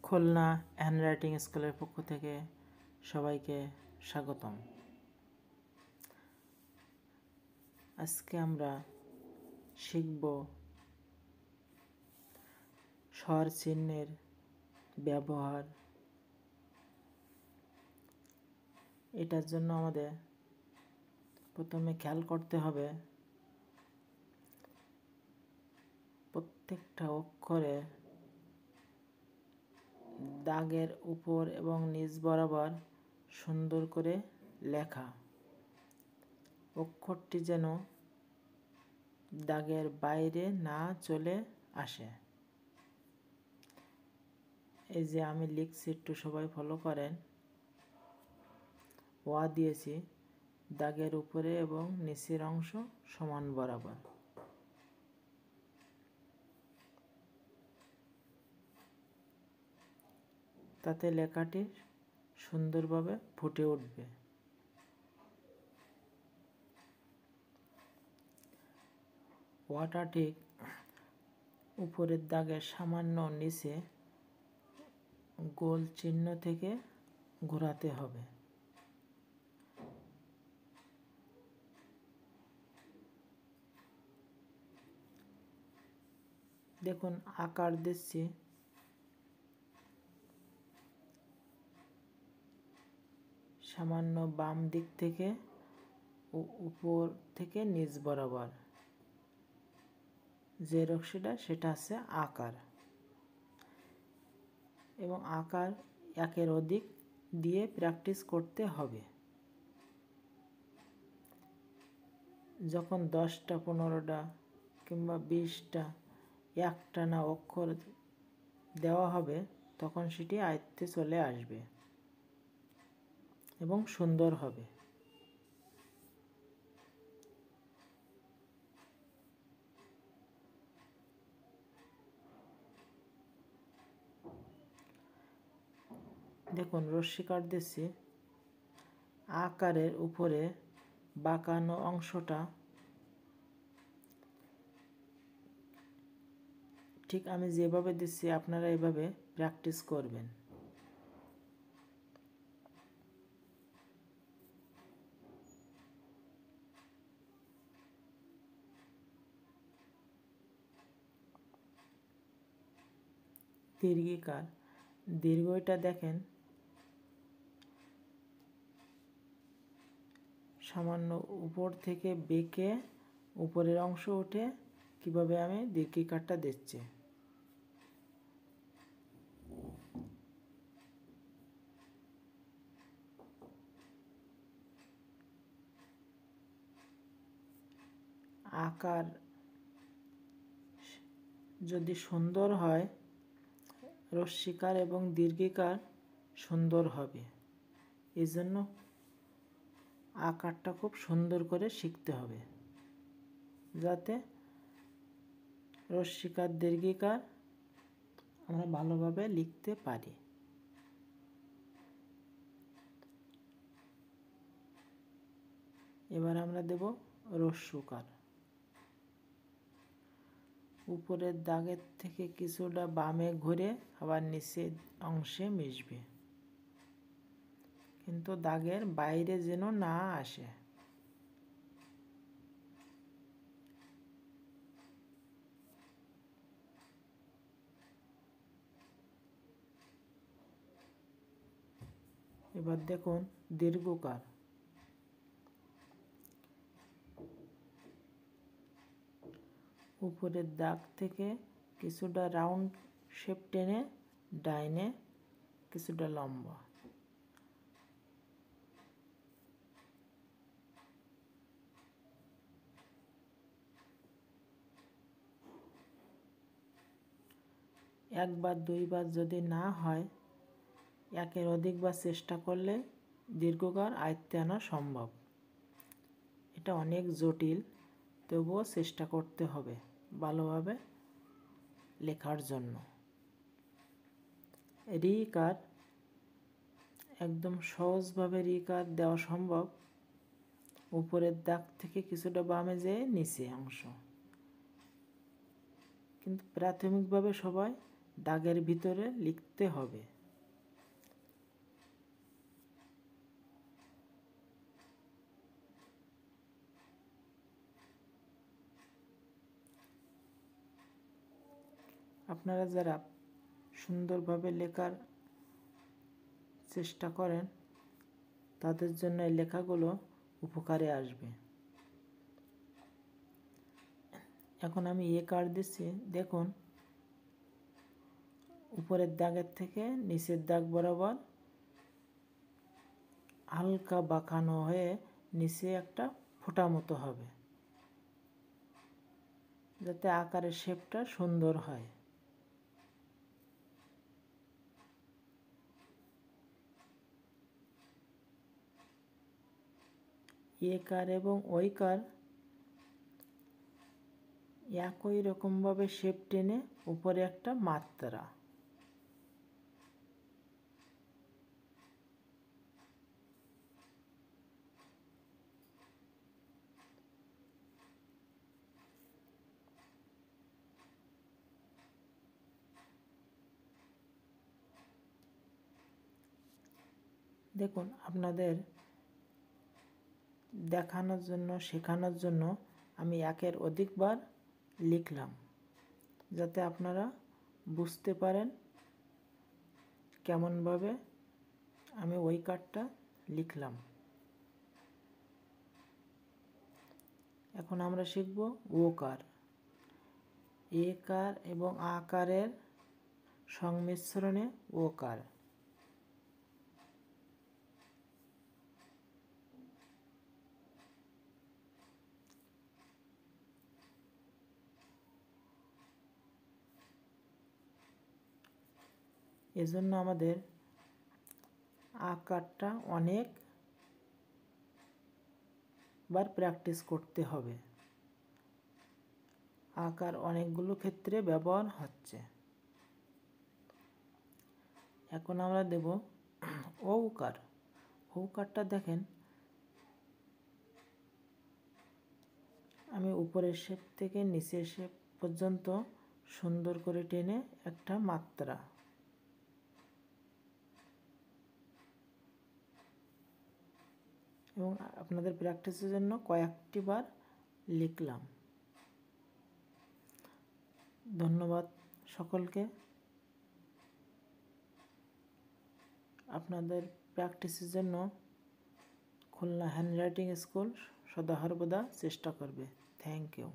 Khulna handwriting স্কুলের পক্ষ থেকে সবাইকে স্বাগতম। আজকে আমরা শিখব স্বর চিহ্নের ব্যবহার। এটার জন্য আমাদের প্রথমে খেয়াল করতে হবে প্রত্যেকটা অক্ষরে দাগের উপর এবং নিচ বরাবর সুন্দর করে লেখা। অক্ষরটি যেন দাগের বাইরে না চলে আসে। এই যে আমি লিখছি, একটু সবাই ফলো করেন। ওয়া দিয়েছি দাগের উপরে এবং নিচের অংশ সমান বরাবর। তাতে লেখাটি সুন্দরভাবে ফুটে উঠবে। ওয়াটা ঠিক উপরের দাগের সামান্য নিচে গোল চিহ্ন থেকে ঘোরাতে হবে। দেখুন আকার দিচ্ছি, সামান্য বাম দিক থেকে উপর থেকে নিচ বরাবর যে রশ্মিটা সেটা আছে আকার, এবং আকার একের অধিক দিয়ে প্র্যাকটিস করতে হবে। যখন 10টা 15টা কিংবা 20টা একটানা অক্ষর দেওয়া হবে তখন সেটি আয়ত্তে চলে আসবে এবং সুন্দর হবে। দেখুন রশ্মিকার দিচ্ছি, আকারের উপরে বাঁকানো অংশটা ঠিক আমি যেভাবে দিচ্ছি আপনারা এভাবে প্র্যাকটিস করবেন। দীর্ঘিকার, দীর্ঘটা দেখেন সামান্য উপর থেকে বেঁকে উপরের অংশ উঠে কিভাবে আমি দীর্ঘিকারটা দিচ্ছি। আকার যদি সুন্দর হয় রশ্মিকার এবং দীর্ঘিকার সুন্দর হবে। এই জন্য আকারটা খুব সুন্দর করে শিখতে হবে যাতে রশ্মিকার দীর্ঘিকার আমরা ভালোভাবে লিখতে পারি। এবার আমরা দেব রস্যকার। উপরের দাগের থেকে কিছুটা বামে ঘুরে আবার নিচের অংশে মিশবে, কিন্তু দাগের বাইরে যেন না আসে। এবার দেখুন দীর্ঘকার। উপরের দাগ থেকে কিছুটা রাউন্ড শেপ টেনে ডাইনে কিছুটা লম্বা। একবার দুইবার যদি না হয় একের অধিকবার চেষ্টা করলে দীর্ঘকার আয়ত্তে আনা সম্ভব। এটা অনেক জটিল, তবুও চেষ্টা করতে হবে ভালোভাবে লেখার জন্য। রিকার একদম সহজভাবে রিকার দেওয়া সম্ভব। উপরের দাগ থেকে কিছুটা বামে যেয়ে নিচে অংশ, কিন্তু প্রাথমিকভাবে সবাই দাগের ভিতরে লিখতে হবে। আপনারা যারা সুন্দরভাবে লেখার চেষ্টা করেন তাদের জন্য এই লেখাগুলো উপকারে আসবে। এখন আমি কার্ড দিচ্ছি, দেখুন উপরের দাগের থেকে নিচের দাগ বরাবর হালকা বাঁকানো হয়ে নিচে একটা ফোঁটা মতো হবে, যাতে আকারের শেপটা সুন্দর হয়। কার এবং ওই কার একই রকমভাবে শেপ টেনে উপরে একটা মাত্রা। দেখুন আপনাদের দেখানোর জন্য শেখানোর জন্য আমি একের অধিকবার লিখলাম, যাতে আপনারা বুঝতে পারেন কেমনভাবে আমি ওই কারটা লিখলাম। এখন আমরা শিখব ও কার। কার এবং আকারের সংমিশ্রণে ও কার। এজন্য আমাদের আকারটা অনেকবার প্র্যাকটিস করতে হবে। আকার অনেকগুলো ক্ষেত্রে ব্যবহার হচ্ছে। এখন আমরা দেব ঔকার। ঔকারটা দেখেন আমি উপরের শেপ থেকে নিচের শেপ পর্যন্ত সুন্দর করে টেনে একটা মাত্রা। এবং আপনাদের প্র্যাকটিসের জন্য কয়েকটি বার লিখলাম। ধন্যবাদ সকলকে। আপনাদের প্র্যাকটিসের জন্য খুলনা হ্যান্ডরাইটিং স্কুল সদা সর্বদা চেষ্টা করবে। Thank you.